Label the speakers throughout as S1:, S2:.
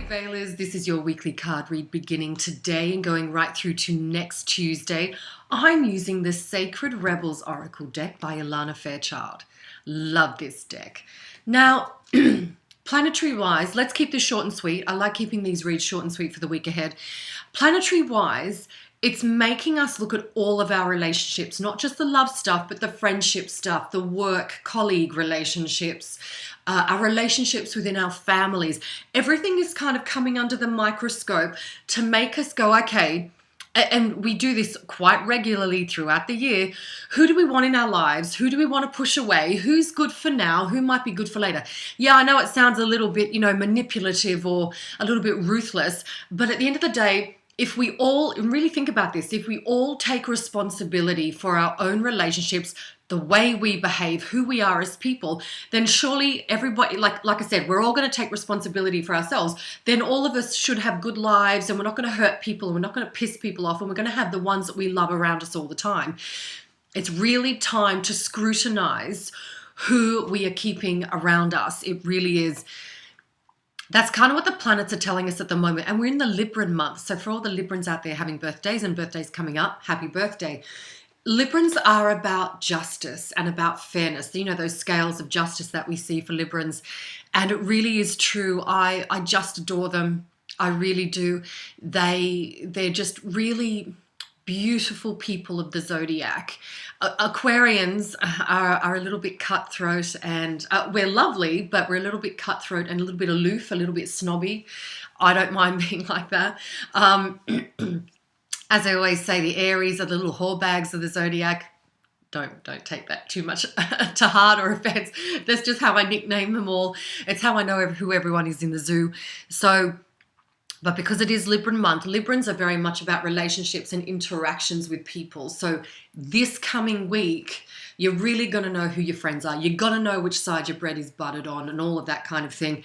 S1: Veilers, this is your weekly card read beginning today and going right through to next Tuesday. I'm using the Sacred Rebels Oracle deck by Ilana Fairchild. Love this deck. Now, planetary-wise, let's keep this short and sweet. I like keeping these reads short and sweet for the week ahead. Planetary-wise, it's making us look at all of our relationships, not just the love stuff, but the friendship stuff, the work, colleague relationships, our relationships within our families. Everything is kind of coming under the microscope to make us go, okay, and we do this quite regularly throughout the year. Who do we want in our lives? Who do we want to push away? Who's good for now? Who might be good for later? Yeah, I know it sounds a little bit, manipulative or a little bit ruthless, but at the end of the day, if we all really think about this, if we all take responsibility for our own relationships, the way we behave, who we are as people, then surely everybody, like I said, we're all going to take responsibility for ourselves. Then all of us should have good lives and we're not going to hurt people and we're not going to piss people off and we're going to have the ones that we love around us all the time. It's really time to scrutinize who we are keeping around us. It really is. That's kind of what the planets are telling us at the moment. And we're in the Libran month. So for all the Librans out there having birthdays and birthdays coming up, happy birthday. Librans are about justice and about fairness. Those scales of justice that we see for Librans. And it really is true. I just adore them. I really do. They're just really beautiful people of the zodiac. Aquarians are a little bit cutthroat and we're lovely, but we're a little bit cutthroat and a little bit aloof, a little bit snobby. I don't mind being like that. As I always say, the Aries are the little whore bags of the zodiac. Don't take that too much to heart or offense. That's just how I nickname them all. It's how I know who everyone is in the zoo. But because it is Libran month, Librans are very much about relationships and interactions with people. So this coming week, you're really going to know who your friends are. You're going to know which side your bread is buttered on and all of that kind of thing.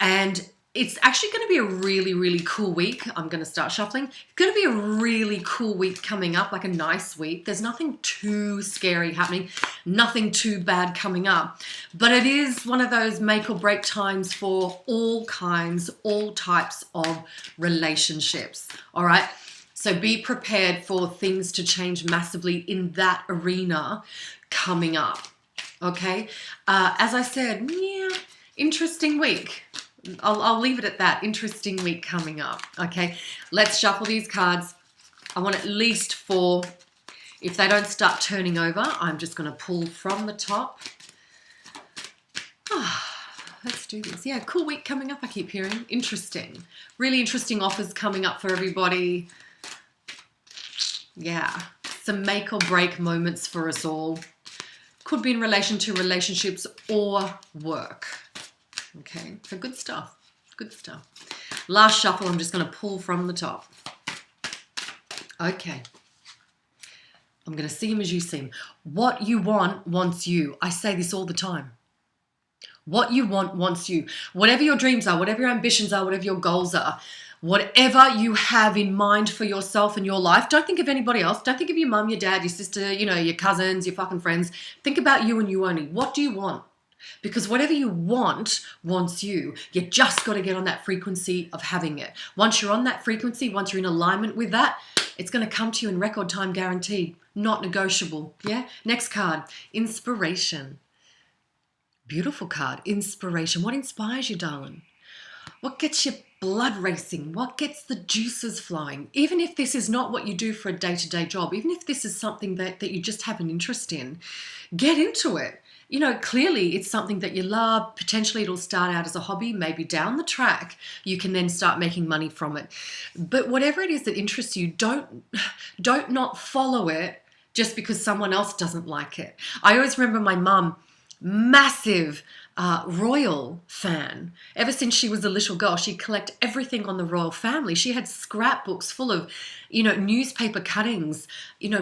S1: And it's actually going to be a really, really cool week. I'm going to start shuffling. It's going to be a really cool week coming up, like a nice week. There's nothing too scary happening, nothing too bad coming up. But it is one of those make or break times for all kinds, all types of relationships. All right. So be prepared for things to change massively in that arena coming up. Okay. As I said, interesting week. I'll leave it at that. Interesting week coming up. Okay, let's shuffle these cards. I want at least 4. If they don't start turning over, I'm just going to pull from the top. Let's do this. Yeah, cool week coming up, I keep hearing. Interesting. Really interesting offers coming up for everybody. Yeah, some make or break moments for us all. Could be in relation to relationships or work. Okay, so good stuff. Good stuff. Last shuffle, I'm just going to pull from the top. Okay. I'm going to see him as you see him. What you want wants you. I say this all the time. What you want wants you. Whatever your dreams are, whatever your ambitions are, whatever your goals are, whatever you have in mind for yourself and your life, don't think of anybody else. Don't think of your mum, your dad, your sister, your cousins, your fucking friends. Think about you and you only. What do you want? Because whatever you want wants you. You just got to get on that frequency of having it. Once you're on that frequency, once you're in alignment with that, it's going to come to you in record time, guaranteed. Not negotiable. Yeah? Next card, inspiration. Beautiful card, inspiration. What inspires you, darling? What gets your blood racing? What gets the juices flowing? Even if this is not what you do for a day-to-day job, even if this is something that you just have an interest in, get into it. Clearly it's something that you love. Potentially it'll start out as a hobby. Maybe down the track, you can then start making money from it. But whatever it is that interests you, don't not follow it just because someone else doesn't like it. I always remember my mum, massive royal fan. Ever since she was a little girl, she'd collect everything on the royal family. She had scrapbooks full of, newspaper cuttings,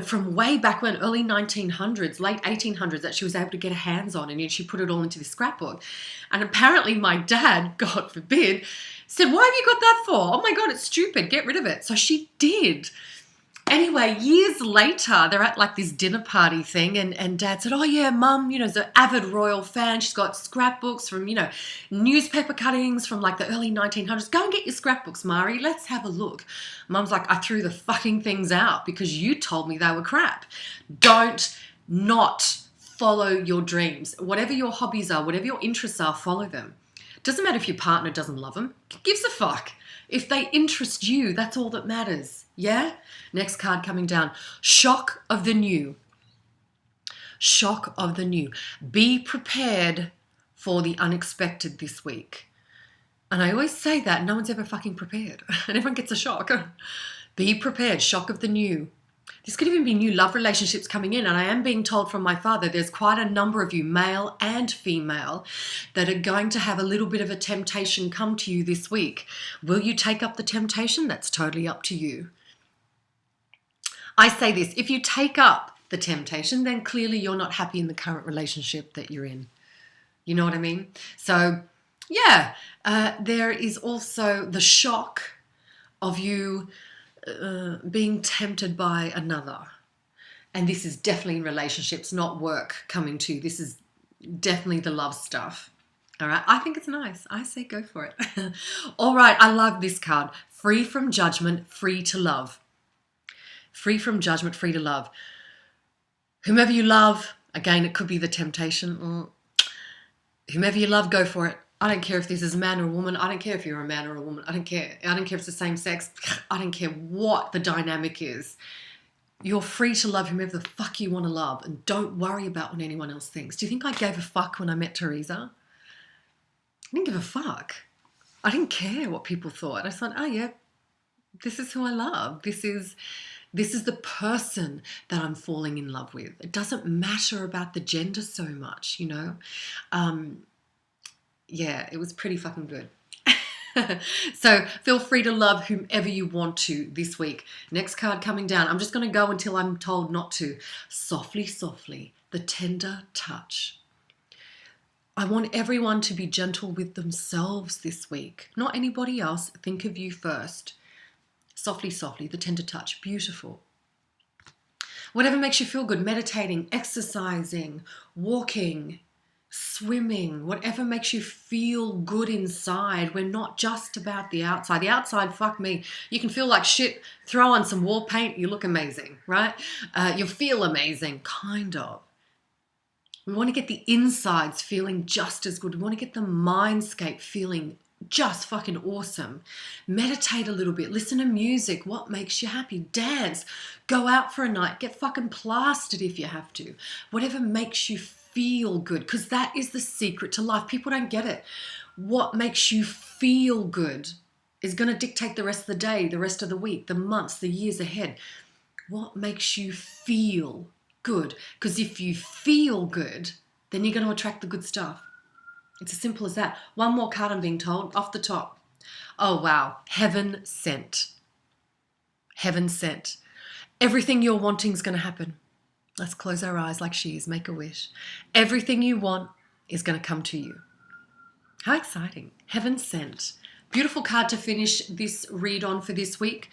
S1: from way back when, early 1900s, late 1800s, that she was able to get her hands on, and she put it all into this scrapbook. And apparently my dad, God forbid, said, "Why have you got that for? Oh my God, it's stupid. Get rid of it." So she did. Anyway, years later, they're at like this dinner party thing, and Dad said, oh yeah, Mum, is an avid royal fan. She's got scrapbooks from, newspaper cuttings from like the early 1900s. Go and get your scrapbooks, Mari. Let's have a look. Mum's like, I threw the fucking things out because you told me they were crap. Don't not follow your dreams. Whatever your hobbies are, whatever your interests are, follow them. Doesn't matter if your partner doesn't love them. Gives a fuck. If they interest you, that's all that matters. Yeah? Next card coming down. Shock of the new. Shock of the new. Be prepared for the unexpected this week. And I always say that. No one's ever fucking prepared. And everyone gets a shock. Be prepared. Shock of the new. This could even be new love relationships coming in. And I am being told from my father, there's quite a number of you, male and female, that are going to have a little bit of a temptation come to you this week. Will you take up the temptation? That's totally up to you. I say this, if you take up the temptation, then clearly you're not happy in the current relationship that you're in. You know what I mean? So, yeah, there is also the shock of you being tempted by another. And this is definitely in relationships, not work coming to. This is definitely the love stuff. All right. I think it's nice. I say go for it. All right. I love this card. Free from judgment, free to love. Free from judgment, free to love. Whomever you love, again, it could be the temptation. Whomever you love, go for it. I don't care if this is a man or a woman. I don't care if you're a man or a woman. I don't care. I don't care if it's the same sex. I don't care what the dynamic is. You're free to love whomever the fuck you want to love, and don't worry about what anyone else thinks. Do you think I gave a fuck when I met Teresa? I didn't give a fuck. I didn't care what people thought. I thought, oh yeah, this is who I love. This is the person that I'm falling in love with. It doesn't matter about the gender so much, Yeah, it was pretty fucking good. So feel free to love whomever you want to this week. Next card coming down. I'm just going to go until I'm told not to. Softly, softly, the tender touch. I want everyone to be gentle with themselves this week. Not anybody else. Think of you first. Softly, softly, the tender touch. Beautiful. Whatever makes you feel good. Meditating, exercising, walking, swimming, whatever makes you feel good inside. We're not just about the outside. The outside, fuck me. You can feel like shit. Throw on some wall paint. You look amazing, right? You feel amazing, kind of. We want to get the insides feeling just as good. We want to get the mindscape feeling just fucking awesome. Meditate a little bit. Listen to music. What makes you happy? Dance. Go out for a night. Get fucking plastered if you have to. Whatever makes you feel good, because that is the secret to life. People don't get it. What makes you feel good is going to dictate the rest of the day, the rest of the week, the months, the years ahead. What makes you feel good? Because if you feel good, then you're going to attract the good stuff. It's as simple as that. One more card I'm being told off the top. Oh, wow. Heaven sent. Heaven sent. Everything you're wanting is going to happen. Let's close our eyes like she is. Make a wish. Everything you want is going to come to you. How exciting. Heaven sent. Beautiful card to finish this read on for this week.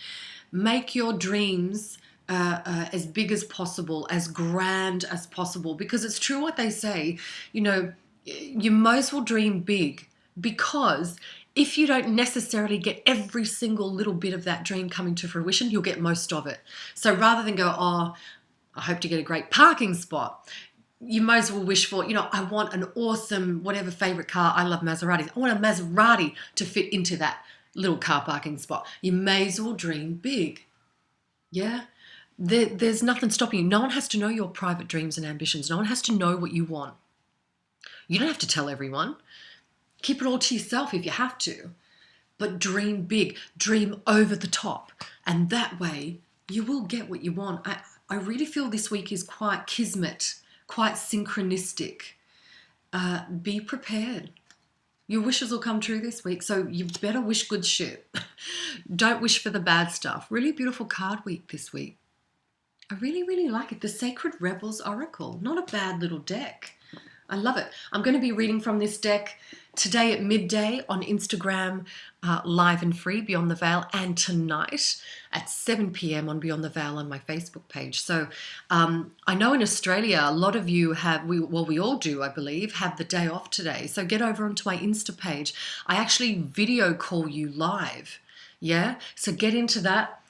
S1: Make your dreams as big as possible, as grand as possible, because it's true what they say. You might as well dream big, because if you don't necessarily get every single little bit of that dream coming to fruition, you'll get most of it. So rather than go, oh, I hope to get a great parking spot, you might as well wish for, I want an awesome, whatever favorite car. I love Maseratis. I want a Maserati to fit into that little car parking spot. You may as well dream big. Yeah? There's nothing stopping you. No one has to know your private dreams and ambitions. No one has to know what you want. You don't have to tell everyone. Keep it all to yourself if you have to. But dream big. Dream over the top. And that way, you will get what you want. I really feel this week is quite kismet, quite synchronistic. Be prepared. Your wishes will come true this week, so you better wish good shit. Don't wish for the bad stuff. Really beautiful card week this week. I really, really like it. The Sacred Rebels Oracle. Not a bad little deck. I love it. I'm going to be reading from this deck today at midday on Instagram, live and free, Beyond the Veil, and tonight at 7 p.m. on Beyond the Veil on my Facebook page. So I know in Australia, a lot of you have, we all do, I believe, have the day off today. So get over onto my Insta page. I actually video call you live. Yeah, so get into that.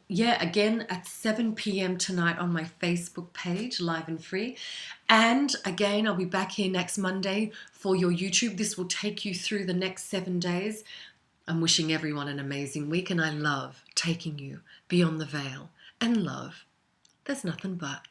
S1: Yeah, again at 7 p.m. tonight on my Facebook page, live and free. And again, I'll be back here next Monday for your YouTube. This will take you through the next 7 days. I'm wishing everyone an amazing week, and I love taking you beyond the veil. And love, there's nothing but.